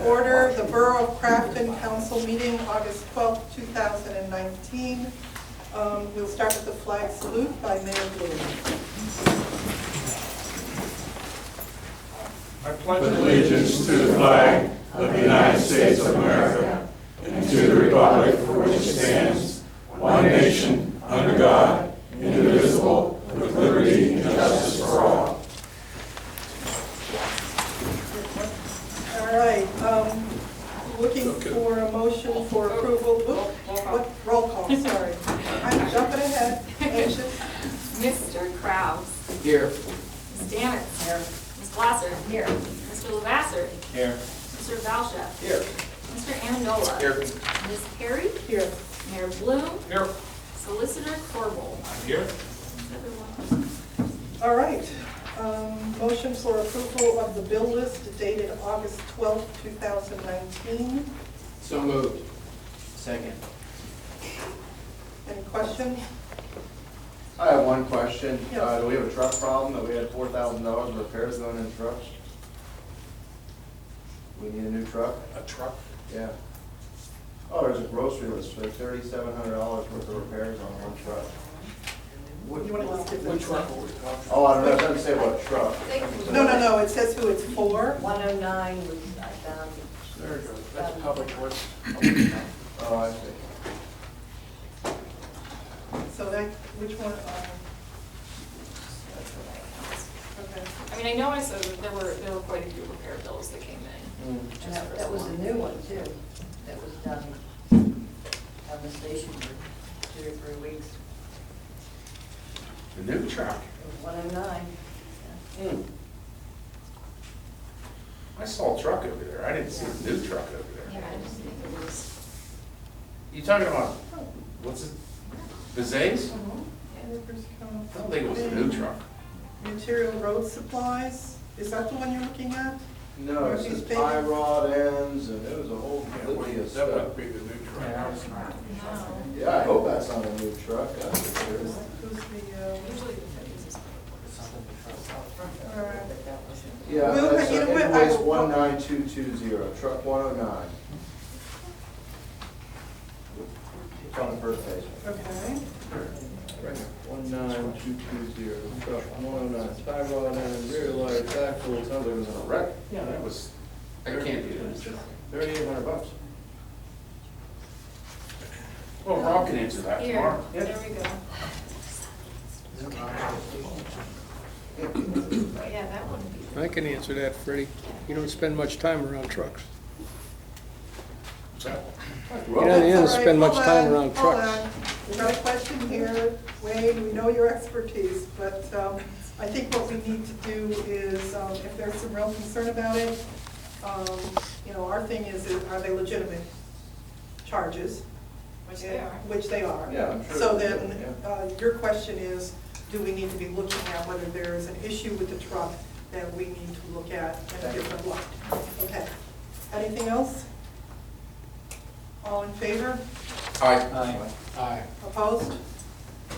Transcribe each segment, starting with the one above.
order the Borough of Crafton Council meeting, August 12th, 2019. We'll start with the flag salute by Mayor Bloom. I pledge allegiance to the flag of the United States of America and to the republic for which it stands, one nation, under God, indivisible, with liberty and justice for all. All right, looking for a motion for approval. Roll call, sorry. I'm jumping ahead. Anxious. Mr. Krause. Here. Ms. Danitz. Here. Ms. Glasser. Here. Mr. Lavasser. Here. Mr. Valchef. Here. Mr. Amendola. Here. Ms. Perry. Here. Mayor Bloom. Here. Solicitor Corbel. I'm here. Everyone. All right, motion for approval of the bill list dated August 12th, 2019. So moved. Second. Any questions? I have one question. Yes. Do we have a truck problem that we had $4,000 in repairs going in trucks? We need a new truck? A truck? Yeah. Oh, there's a grocery list for $3,700 worth of repairs on one truck. You want to list it? What truck are we talking? Oh, I don't know, it doesn't say what truck. No, it says who it's for. 109 was, I found. There it goes. That's public works. Oh, I see. So that, which one? Okay. I mean, I know I said that there were quite a few repair bills that came in. And that was a new one too, that was done on the station for 2 or 3 weeks. The new truck. It was 109. I saw a truck over there. I didn't see the new truck over Yeah, there. I just think it was. You talking about, what's it? Bizays? Workers' comp. I don't think it was the new truck. Material road supplies, is that the one you're looking at? No, it says tie rod ends, and it was a whole litany of That stuff. would be the new truck. No. Yeah, I hope that's not a new truck, that's for sure. Who's the, Usually the 50s is. all right. Yeah, Well, that's you know what, I invoice will- 19220, truck 109. It's on the first page. Okay. 19220, truck 109, tie rod end, rear lights, axle, sounds like it was in a wreck. Yeah, that was, I can't do that. $3,800. Well, Rob can answer that Here, tomorrow. there we go. Yeah, that wouldn't be. I can answer that, Freddie. You don't spend much time around trucks. What's that? You don't That's all spend right. much time around Hold trucks. on. We've got a question here. Wayne, we know your expertise, but I think what we need to do is, if there's some real concern about it, our thing is, are they legitimate charges? Which they are. Which they are. Yeah, I'm sure. So then, your question is, do we need to be looking at whether there is an issue with the truck that we need to look at in a different light? Okay. Anything else? All in favor? Aye. Aye. Opposed?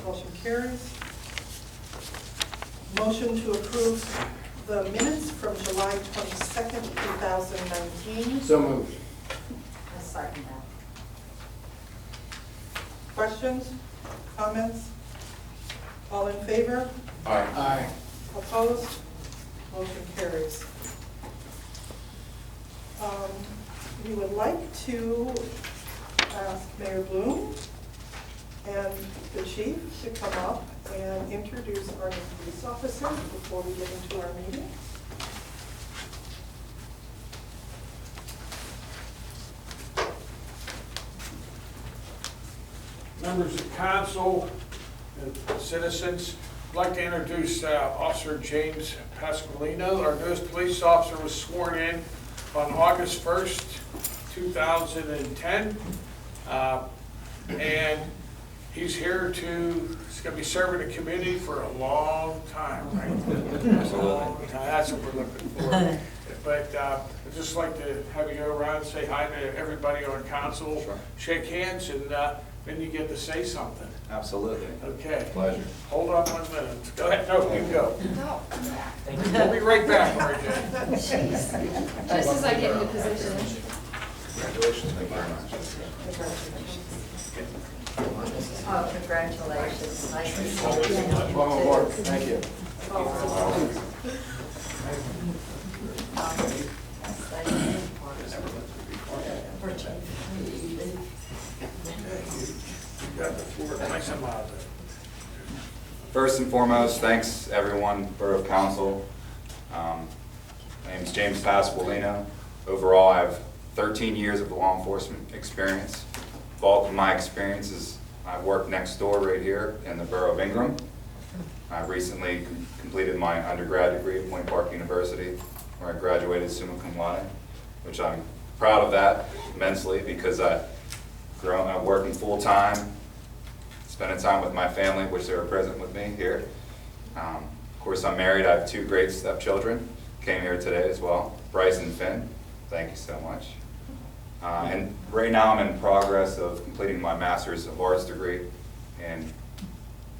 Motion carries. Motion to approve the minutes from July 22nd, 2019. So moved. I second that. Questions? Comments? All in favor? Aye. Aye. Opposed? Motion carries. We would like to ask Mayor Bloom and the chief to come up and introduce our new police officer before we get into our meeting. Members of council and citizens, I'd like to introduce Officer James Pasqualino. Our newest police officer was sworn in on August 1st, 2010. And he's here he's going to be serving the community for a long time, right? A long time. That's what we're looking for. But I'd just like to have you go around and say hi to everybody on council, shake hands, and then you get to say something. Absolutely. Okay. Pleasure. Hold on 1 minute. Go ahead, no, you go. No. We'll be right back, Mary Jane. Just as I get into position. Congratulations. Thank you very much. Oh, congratulations. Nice to see you. Welcome aboard. Thank you. You got the floor, nice and loud there. First and foremost, thanks everyone, Borough Council. My name is James Pasqualino. Overall, I have 13 years of law enforcement experience. Bulk of my experience is I work next door right here in the Borough of Ingram. I recently completed my undergrad degree at Point Park University, where I graduated summa cum laude, which I'm proud of that immensely because I've grown up working full-time, spending time with my family, which they were present with me here. Of course, I'm married. I have 2 great stepchildren. Came here today as well, Bryce and Finn. Thank you so much. And right now I'm in progress of completing my Master's of Arts degree in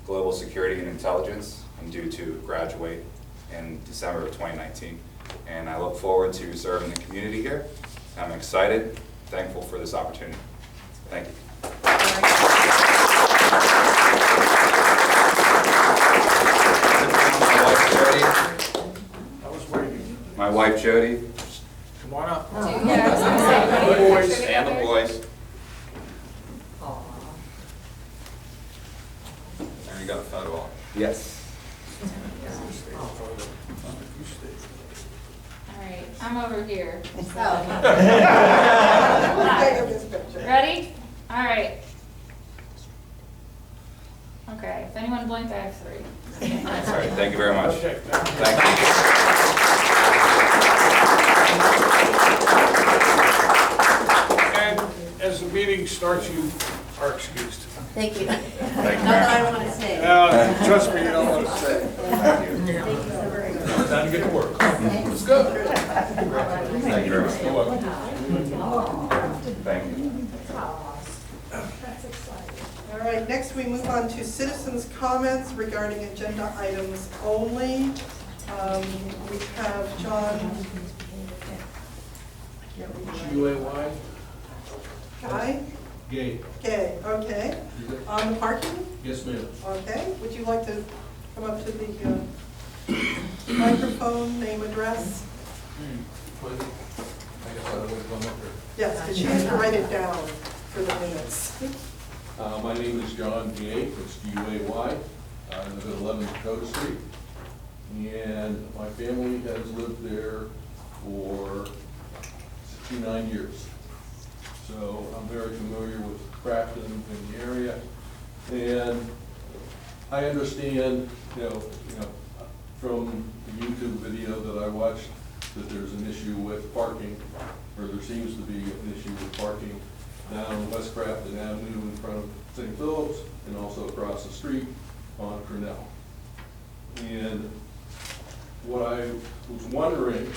Global Security and Intelligence. I'm due to graduate in December of 2019. And I look forward to serving the community here. I'm excited, thankful for this opportunity. Thank you. I was waiting. My wife Jody. Come on up. Yeah, I was gonna say, The boys. picture And the together. boys. Aw. There you go, photo op. Yes. All right, I'm over here. Take this picture. Ready? All right. Okay, if anyone blinked, I have 3. All right, thank you very much. Okay, Thank you. and as the meeting starts, you are excused. Thank you. Not Thank you. that I want to say. Trust me, you don't want to say. Thank you so very much. Time to get to work. Let's go. Thank you very much. Thank you. All right, next we move on to citizens' comments regarding agenda items only. We have John. UAY? Guy? Gay. Gay, okay. On the parking? Yes, ma'am. Okay, would you like to come up to the microphone, name, address? I guess I would come up here. Yes, because she has to write it down for the minutes. My name is John Gay, it's G-U-A-Y. I live at 11 Dakota Street. And my family has lived there for 69 years. So I'm very familiar with Crafton in the area. And I understand, from the YouTube video that I watched, that there's an issue with parking, or there seems to be an issue with parking down West Crafton Avenue in front of St. Philip's and also across the street on Cornell. And what I was wondering,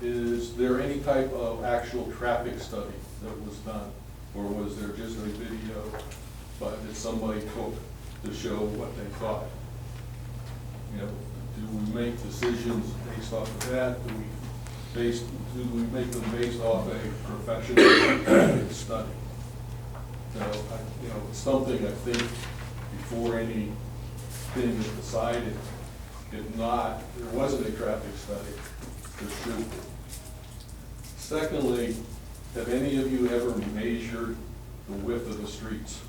is there any type of actual traffic study that was done? Or was there just a video that somebody took to show what they thought? Do we make decisions based off of that? Do we make them based off a professional study? So, it's something I think before anything is decided, if not, there wasn't a traffic study, there should be. Secondly, have any of you ever measured the width of the streets?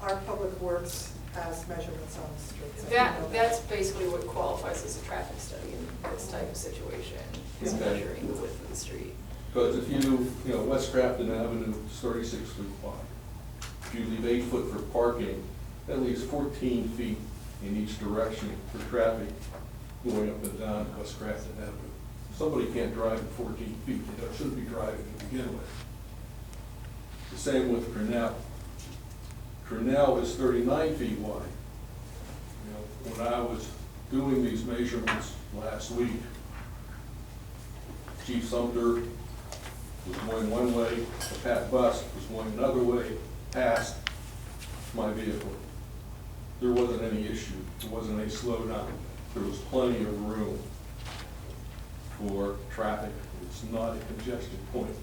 Our public works has measurements on the streets. I do know That's basically what qualifies as a traffic study in this type of situation, is Okay. measuring the width of the street. Because if West Crafton Avenue is 36 feet wide. If you leave 8 foot for parking, that leaves 14 feet in each direction for traffic going up and down West Crafton Avenue. Somebody can't drive at 14 feet, they shouldn't be driving to begin with. The same with Cornell. Cornell is 39 feet wide. When I was doing these measurements last week, Chief Sumter was going one way, the Pat Bus was going another way, past my vehicle. There wasn't any issue, there wasn't any slowdown. There was plenty of room for traffic. It's not a congested point.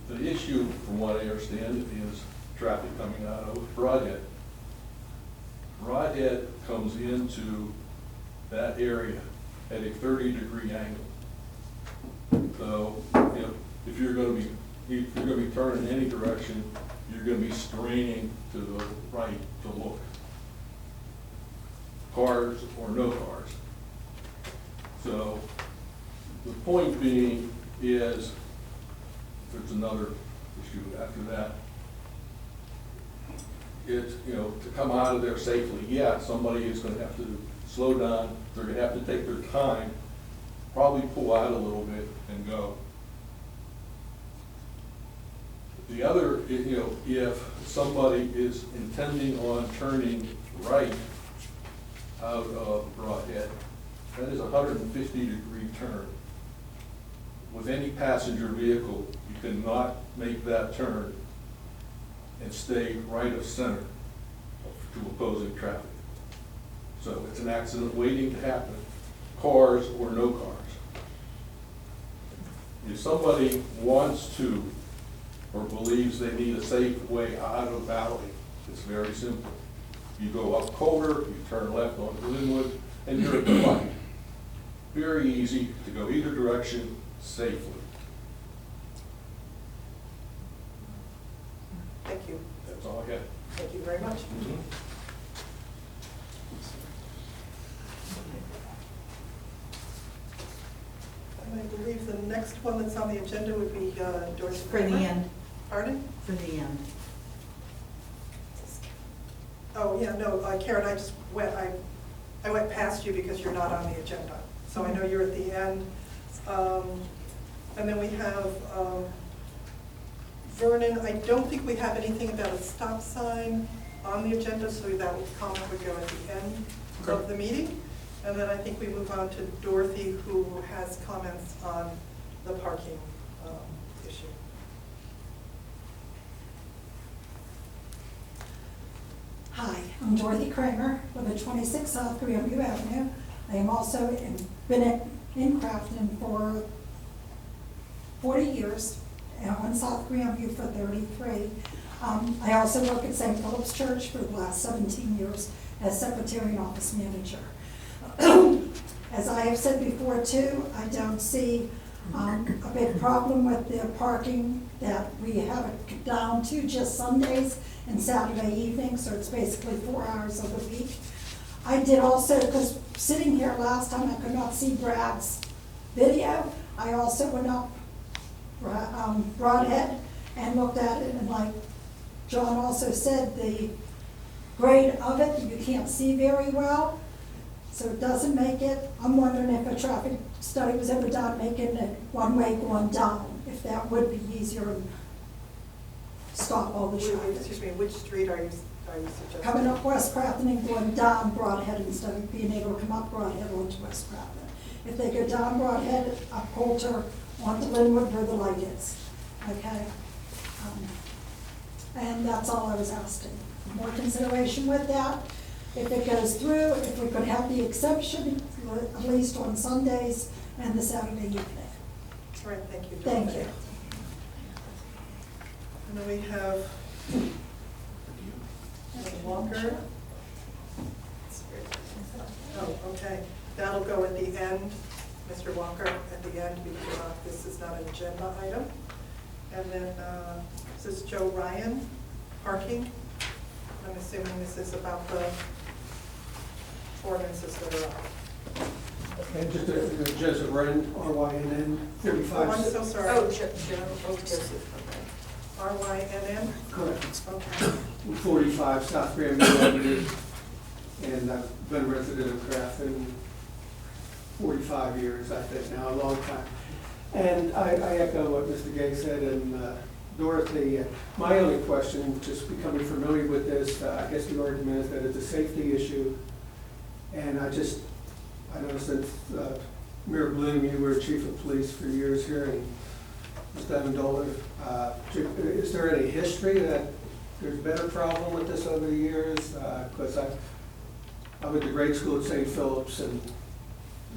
The issue, from what I understand, is traffic coming out of Broadhead. Broadhead comes into that area at a 30-degree angle. So, you know, if you're gonna be turning in any direction, you're gonna be straining to the right to look. Cars or no cars. So, the point being is, there's another issue after that. It's, you know, to come out of there safely, yeah, somebody is gonna have to slow down, they're gonna have to take their time, probably pull out a little bit and go. The other, you know, if somebody is intending on turning right out of Broadhead, that is a 150-degree turn. With any passenger vehicle, you cannot make that turn and stay right of center to opposing traffic. So it's an accident waiting to happen, cars or no cars. If somebody wants to or believes they need a safe way out of Valley, it's very simple. You go up Colder, you turn left onto Linwood, and you're at the light. Very easy to go either direction safely. Thank you. That's all I got. Thank you very much. And I believe the next one that's on the agenda would be Doris. For the end, Pardon? for the end. Oh, yeah, no, Karen, I just went, I went past you because you're not on the agenda. So I know you're at the end. And then we have Vernon. I don't think we have anything about a stop sign on the agenda, so that comment would go at the end of the meeting. And then I think we move on to Dorothy, who has comments on the parking issue. Hi, I'm Dorothy Kramer, live at 26 South Greenview Avenue. I am also been in Crafton for 40 years, on South Greenview for 33. I also work at St. Philip's Church for the last 17 years as secretary and office manager. As I have said before too, I don't see a big problem with the parking, that we have it down to just Sundays and Saturday evenings, so it's basically 4 hours of the week. I did also, because sitting here last time I could not see Brad's video, I also went up Broadhead and looked at it, and like John also said, the grade of it, you can't see very well, so it doesn't make it. I'm wondering if a traffic study was ever done making it one way going down, if that would be easier and stop all the traffic. Excuse me, which street are you suggesting? Coming up West Crafton and going down Broadhead instead of being able to come up Broadhead onto West Crafton. If they go down Broadhead, up Coulter, onto Linwood where the light is, okay? And that's all I was asking. More consideration with that. If it goes through, if we could have the exception, at least on Sundays and the Saturday evening. All right, thank you. Thank you. And then we have Mr. Walker. Oh, okay. That'll go at the end, Mr. Walker, at the end, because this is not an agenda item. And then this is Joe Ryan, parking. I'm assuming this is about the ordinances that are up. And just Joseph Wren, RYNN, Oh, 45. I'm so sorry. Oh, Joseph. RYNN? Correct. Okay. 45 South Grandview Avenue. And I've been a resident of Crafton 45 years, I think now, a long time. And I echo what Mr. Gay said, and Dorothy, my only question, just becoming familiar with this, I guess the argument is that it's a safety issue. And I know since Mayor Bloom, you were chief of police for years here, and Mr. Amendola, is there any history that there's been a problem with this over the years, because I went to grade school at St. Philip's and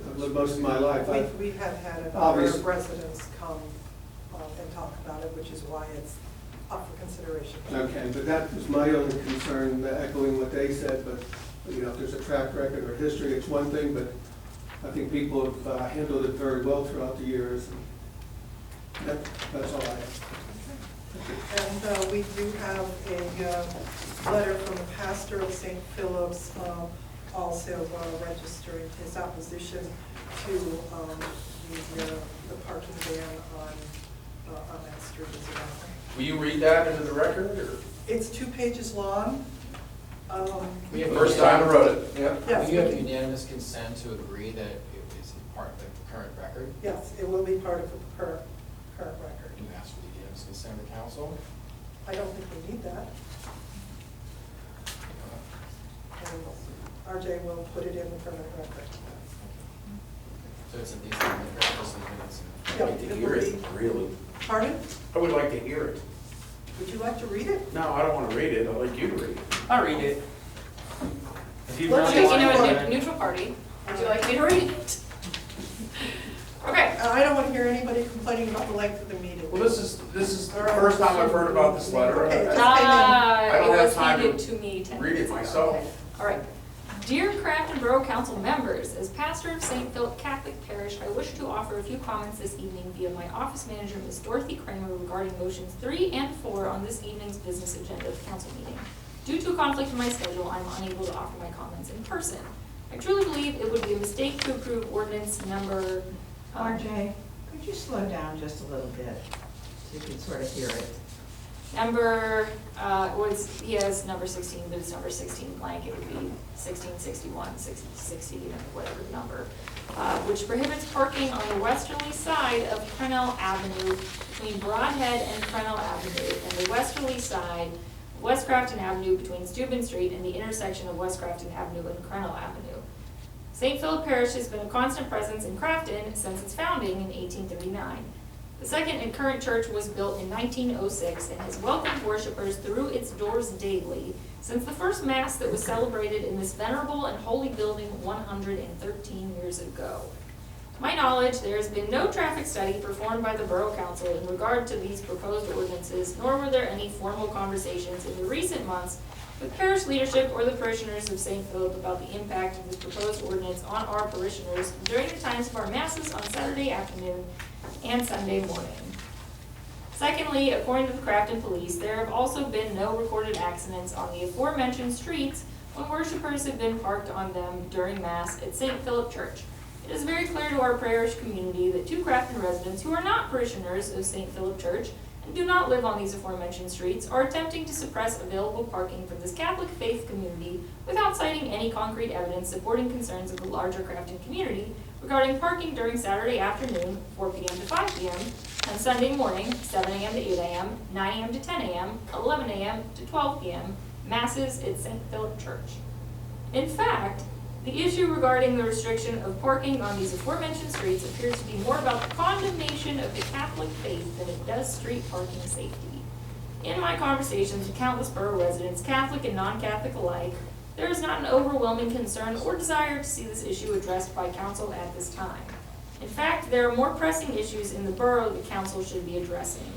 I've lived most of my life. We have had a number Obvious- of residents come and talk about it, which is why it's up for consideration. Okay, but that was my only concern, echoing what they said, but, you know, if there's a track record or history, it's one thing, but I think people have handled it very well throughout the years. That's all I have. And we do have a letter from the pastor of St. Philip's also registering his opposition to the parking ban on that street as well. Will you read that into the record, or? It's 2 pages long. We have First time I wrote it, yeah. Yes, We have we can- unanimous consent to agree that it is part of the current record. Yes, it will be part of the current record. You asked for the unanimous consent of the council. I don't think we need that. And RJ will put it in the permanent record. So it's at least in the practice of minutes. Yeah, I'd like to it hear will it, be- really. Pardon? I would like to hear it. Would you like to read it? No, I don't want to read it, I'd like you to read it. I'll read it. If you Let's Okay, really you know, want a to. neutral party. Would you like me to read it? Okay. I don't want to hear anybody complaining about the length of the meeting. Well, this is the first time I've heard about this letter. Okay, just- I don't It have was time handed to to me 10 read it minutes ago. myself. All right. Dear Crafton Borough Council members, as pastor of St. Philip Catholic Parish, I wish to offer a few comments this evening via my office manager, Ms. Dorothy Kramer, regarding motions 3 and 4 on this evening's business agenda of the council meeting. Due to a conflict in my schedule, I'm unable to offer my comments in person. I truly believe it would be a mistake to approve ordinance number. RJ, could you slow down just a little bit so you can sort of hear it? Number, he has number 16, but it's number 16 blank, it would be 1661, 60, whatever the number, which prohibits parking on the westerly side of Crennel Avenue between Broadhead and Crennel Avenue, and the westerly side of West Crafton Avenue between Steuben Street and the intersection of West Crafton Avenue and Crennel Avenue. St. Philip Parish has been a constant presence in Crafton since its founding in 1839. The second and current church was built in 1906 and has welcomed worshipers through its doors daily since the first Mass that was celebrated in this venerable and holy building 113 years ago. To my knowledge, there has been no traffic study performed by the Borough Council in regard to these proposed ordinances, nor were there any formal conversations in the recent months with parish leadership or the parishioners of St. Philip about the impact of this proposed ordinance on our parishioners during the times of our Masses on Saturday afternoon and Sunday morning. Secondly, according to the Crafton Police, there have also been no recorded accidents on the aforementioned streets when worshipers have been parked on them during Mass at St. Philip Church. It is very clear to our parish community that 2 Crafton residents who are not parishioners of St. Philip Church and do not live on these aforementioned streets are attempting to suppress available parking for this Catholic faith community without citing any concrete evidence supporting concerns of the larger Crafton community regarding parking during Saturday afternoon, 4 p.m. to 5 p.m., and Sunday morning, 7 a.m. to 8 a.m., 9 a.m. to 10 a.m., 11 a.m. to 12 p.m., Masses at St. Philip Church. In fact, the issue regarding the restriction of parking on these aforementioned streets appears to be more about the condemnation of the Catholic faith than it does street parking safety. In my conversations with countless borough residents, Catholic and non-Catholic alike, there is not an overwhelming concern or desire to see this issue addressed by council at this time. In fact, there are more pressing issues in the borough that council should be addressing.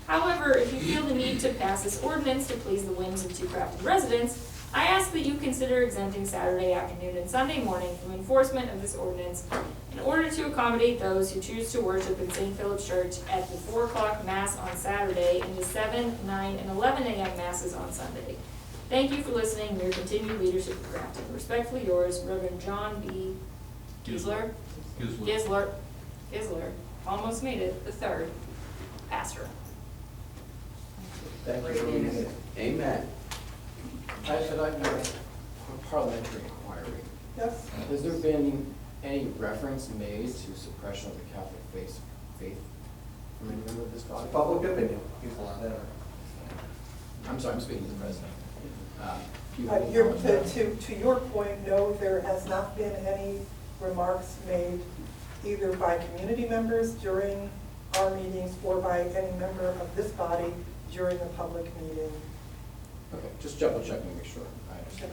However, if you feel the need to pass this ordinance to please the whims of 2 Crafton residents, I ask that you consider exempting Saturday afternoon and Sunday morning from enforcement of this ordinance in order to accommodate those who choose to worship in St. Philip's Church at the 4 o'clock Mass on Saturday and the 7, 9, and 11 a.m. Masses on Sunday. Thank you for listening and your continued leadership of Crafton. Respectfully yours, Reverend John B. Gisler, almost made it, the 3rd pastor. Thank you for reading it. Amen. I'd like to make a parliamentary inquiry. Yes? Has there been any reference made to suppression of the Catholic faith from any member of this body? Public opinion, people are there. I'm sorry, I'm speaking to the president. Do you To your point, no, there has not been any remarks made either by community members during our meetings or by any member of this body during a public meeting Okay, just double checking, make sure I understand.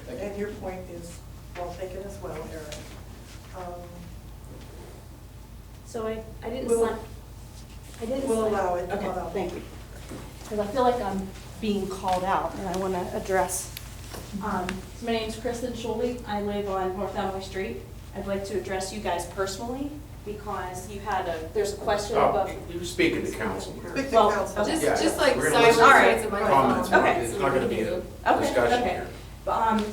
Thank you. And your point is well taken as well, Erin. So I didn't We'll- sign, I didn't We'll sign- allow it. Okay, Allow it. thank you. Because I feel like I'm being called out and I want to address. So my name's Kristen Schuley. I live on North Emily Street. I'd like to address you guys personally because you had there's a question about. Oh, you're speaking to council here. Speak to Well, council. Just, Yeah, just like we're gonna silence listen to rights and Comments, microphones. Okay. it's not gonna be a Okay, discussion okay. here.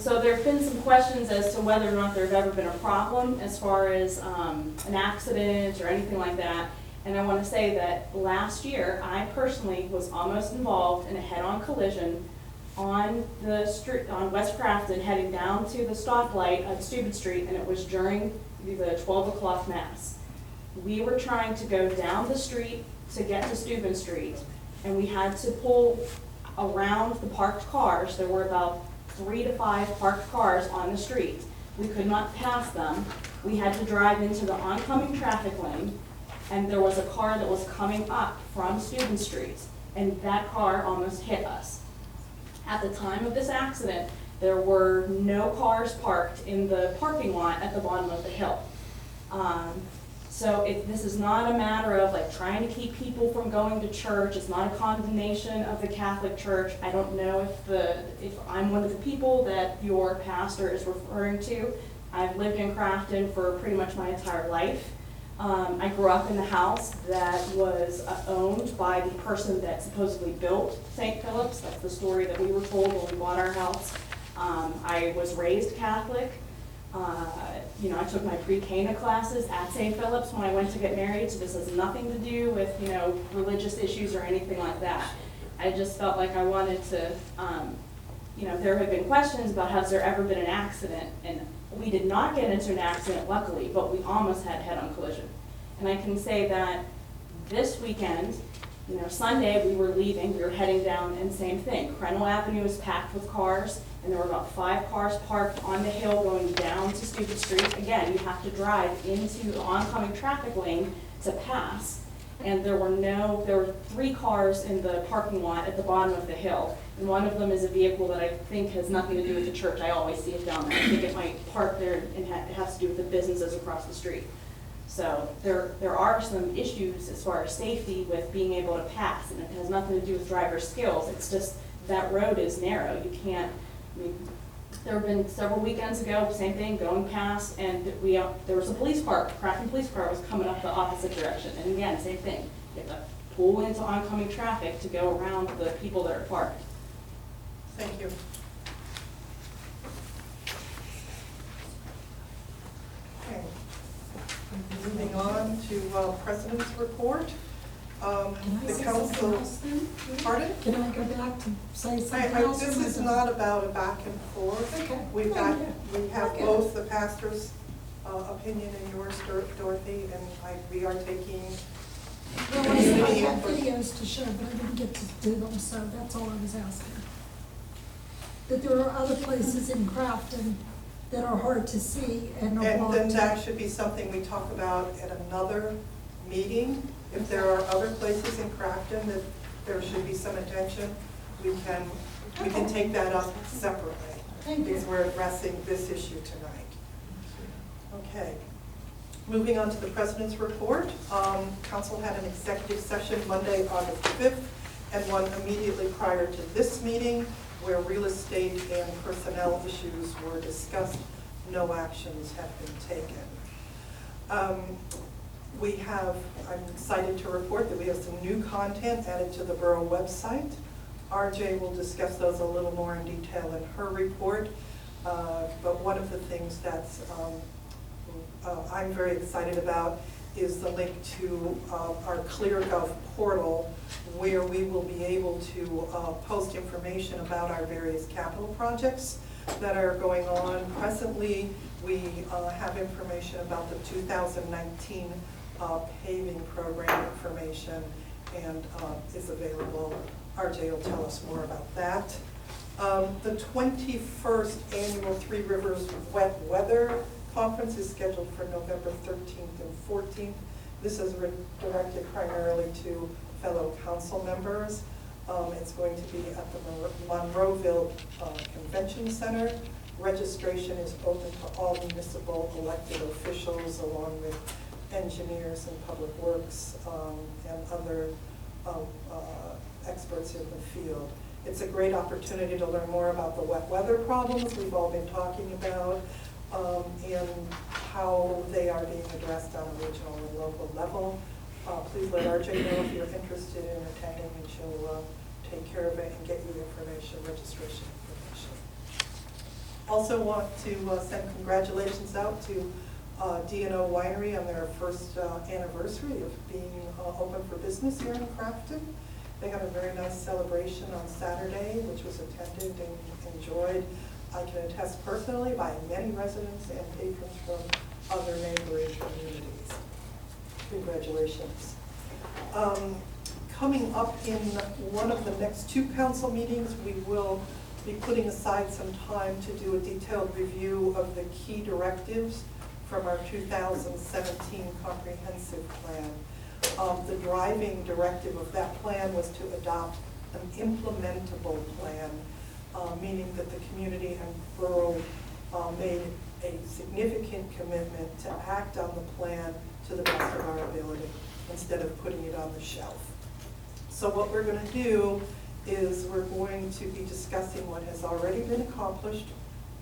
So there have been some questions as to whether or not there's ever been a problem as far as an accident or anything like that. And I want to say that last year, I personally was almost involved in a head-on collision on the street, on West Crafton, heading down to the stoplight on Steuben Street, and it was during the 12 o'clock mass. We were trying to go down the street to get to Steuben Street, and we had to pull around the parked cars. There were about 3 to 5 parked cars on the street. We could not pass them. We had to drive into the oncoming traffic lane, and there was a car that was coming up from Steuben Street, and that car almost hit us. At the time of this accident, there were no cars parked in the parking lot at the bottom of the hill. So this is not a matter of like trying to keep people from going to church. It's not a condemnation of the Catholic Church. I don't know if I'm one of the people that your pastor is referring to. I've lived in Crafton for pretty much my entire life. I grew up in the house that was owned by the person that supposedly built St. Philip's. That's the story that we were told when we bought our house. I was raised Catholic. I took my pre-Cana classes at St. Philip's when I went to get married, so this has nothing to do with, religious issues or anything like that. I just felt like I wanted to, there had been questions about has there ever been an accident, and we did not get into an accident, luckily, but we almost had head-on collision. And I can say that this weekend, Sunday we were leaving, we were heading down, and same thing. Crennel Avenue was packed with cars, and there were about 5 cars parked on the hill going down to Steuben Street. Again, you have to drive into the oncoming traffic lane to pass. And there were 3 cars in the parking lot at the bottom of the hill. And one of them is a vehicle that I think has nothing to do with the church. I always see it down there. I think it might park there and it has to do with the businesses across the street. So there are some issues as far as safety with being able to pass, and it has nothing to do with driver skills. It's just that road is narrow. You can't, there have been several weekends ago, same thing, going past, and there was a police car, Crafton police car was coming up the opposite direction. And again, same thing. You have to pull into oncoming traffic to go around the people that are parked. Thank you. Okay. Moving on to President's Report. Can I The say council, something else then? pardon? Can I go back to say something else? This is not about a back and forth. Okay. We have Okay. both the pastor's opinion and yours, Dorothy, and we are taking. Well, I had videos to show, but I didn't get to do them, so that's all I was asking. That there are other places in Crafton that are hard to see and are And then blocked. that should be something we talk about at another meeting. If there are other places in Crafton that there should be some attention, we can take that up separately. Thank you. Because we're addressing this issue tonight. Okay. Moving on to the President's Report. Council had an executive session Monday, August 5th, and one immediately prior to this meeting where real estate and personnel issues were discussed. No actions have been taken. I'm excited to report that we have some new content added to the Borough website. RJ will discuss those a little more in detail in her report. But one of the things that's I'm very excited about is the link to our ClearGov portal, where we will be able to post information about our various capital projects that are going on. Presently, we have information about the 2019 paving program information, and is available. RJ will tell us more about that. The 21st annual Three Rivers Wet Weather Conference is scheduled for November 13th and 14th. This is directed primarily to fellow council members. It's going to be at the Monroeville Convention Center. Registration is open to all municipal elected officials, along with engineers and public works and other experts in the field. It's a great opportunity to learn more about the wet weather problems we've all been talking about and how they are being addressed on a regional and local level. Please let RJ know if you're interested in attending, and she'll take care of it and get you information, registration information. Also want to send congratulations out to D&O Winery on their first anniversary of being open for business here in Crafton. They had a very nice celebration on Saturday, which was attended and enjoyed. I can attest personally by many residents and patrons from other neighboring communities. Congratulations. Coming up in one of the next 2 council meetings, we will be putting aside some time to do a detailed review of the key directives from our 2017 comprehensive plan. The driving directive of that plan was to adopt an implementable plan, meaning that the community and borough made a significant commitment to act on the plan to the best of our ability instead of putting it on the shelf. So what we're going to do is we're going to be discussing what has already been accomplished,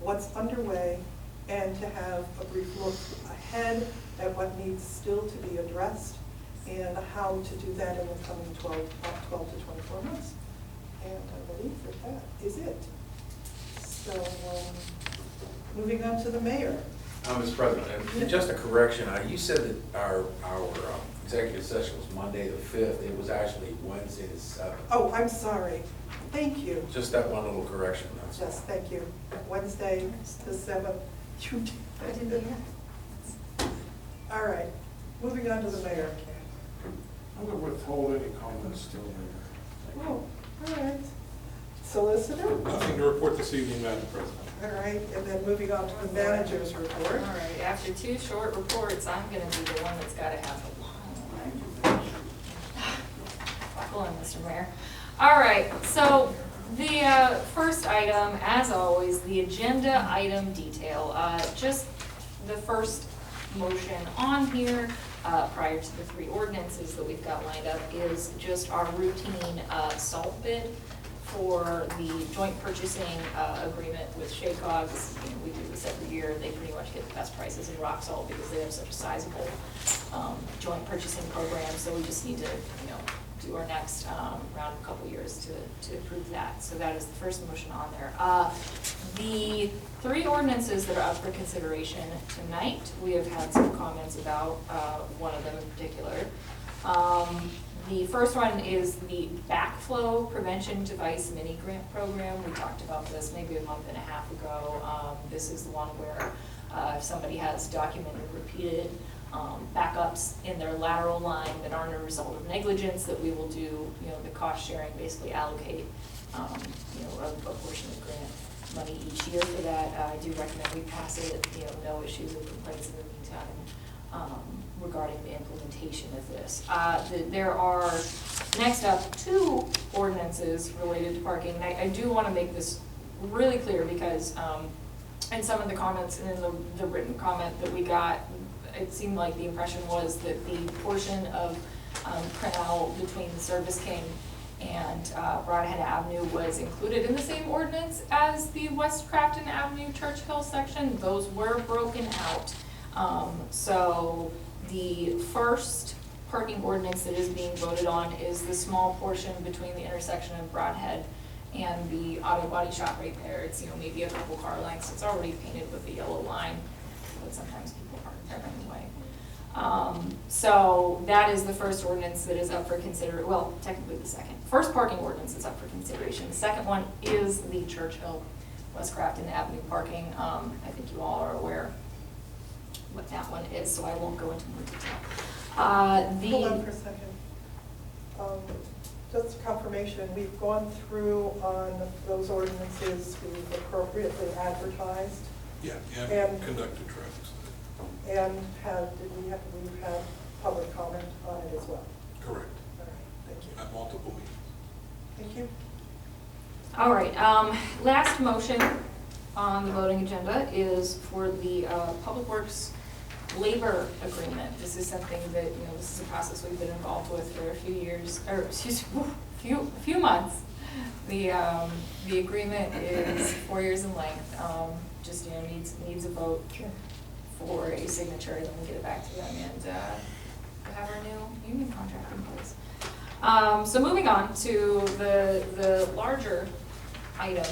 what's underway, and to have a brief look ahead at what needs still to be addressed and how to do that in the coming 12 to 24 months. And I believe that is it. So moving on to the mayor. Mr. President, and just a correction, you said that our executive session was Monday the 5th. It was actually Wednesday the 7th. Oh, I'm sorry. Thank you. Just that one little correction. That's Yes, thank you. Wednesday, the 7th. I didn't hear that. All right, moving on to the mayor. I'm going to withhold any comments till later. Oh, all right. Solicitor? Nothing to report this evening, Madam President. All right, and then moving on to the manager's report. All right, after 2 short reports, I'm gonna be the one that's gotta have the long one. Buckle in, Mr. Mayor. All right, so the first item, as always, the agenda item detail. Just the first motion on here, prior to the 3 ordinances that we've got lined up, is just our routine salt bid for the joint purchasing agreement with Shaycogs. You know, we do this every year. They pretty much get the best prices in rock salt because they have such a sizable joint purchasing program. So we just need to, do our next round in a couple years to approve that. So that is the first motion on there. The 3 ordinances that are up for consideration tonight, we have had some comments about one of them in particular. The first one is the backflow prevention device mini grant program. We talked about this maybe a month and a half ago. This is the one where if somebody has documented repeated backups in their lateral line that aren't a result of negligence, that we will do, the cost sharing, basically allocate, a portion of grant money each year for that. I do recommend we pass it, no issues or complaints in the meantime. Regarding the implementation of this. There are, next up, 2 ordinances related to parking. And I do want to make this really clear because in some of the comments and in the written comment that we got, it seemed like the impression was that the portion of Canal between the Service King and Broadhead Avenue was included in the same ordinance as the West Crafton Avenue Church Hill section. Those were broken out. So the first parking ordinance that is being voted on is the small portion between the intersection of Broadhead and the auto body shop right there. It's, maybe a couple car lengths. It's already painted with the yellow line, but sometimes people park there anyway. So that is the first ordinance that is up for consideration. Well, technically the second. First parking ordinance is up for consideration. The second one is the Church Hill West Crafton Avenue parking. I think you all are aware what that one is, so I won't go into more detail. Hold on for a second. Just confirmation, we've gone through on those ordinances, we've appropriately advertised. Yeah, and conducted traffic study. And we've had public comment on it as well. Correct. All right, thank you. At multiple meetings. Thank you. All right, last motion on the voting agenda is for the Public Works labor agreement. This is something that, you know, this is a process we've been involved with for a few years, or excuse me, few months. The agreement is 4 years in length, just, you know, needs a vote for a signature, then we'll get it back to them, and we'll have our new union contract in place. So moving on to the larger item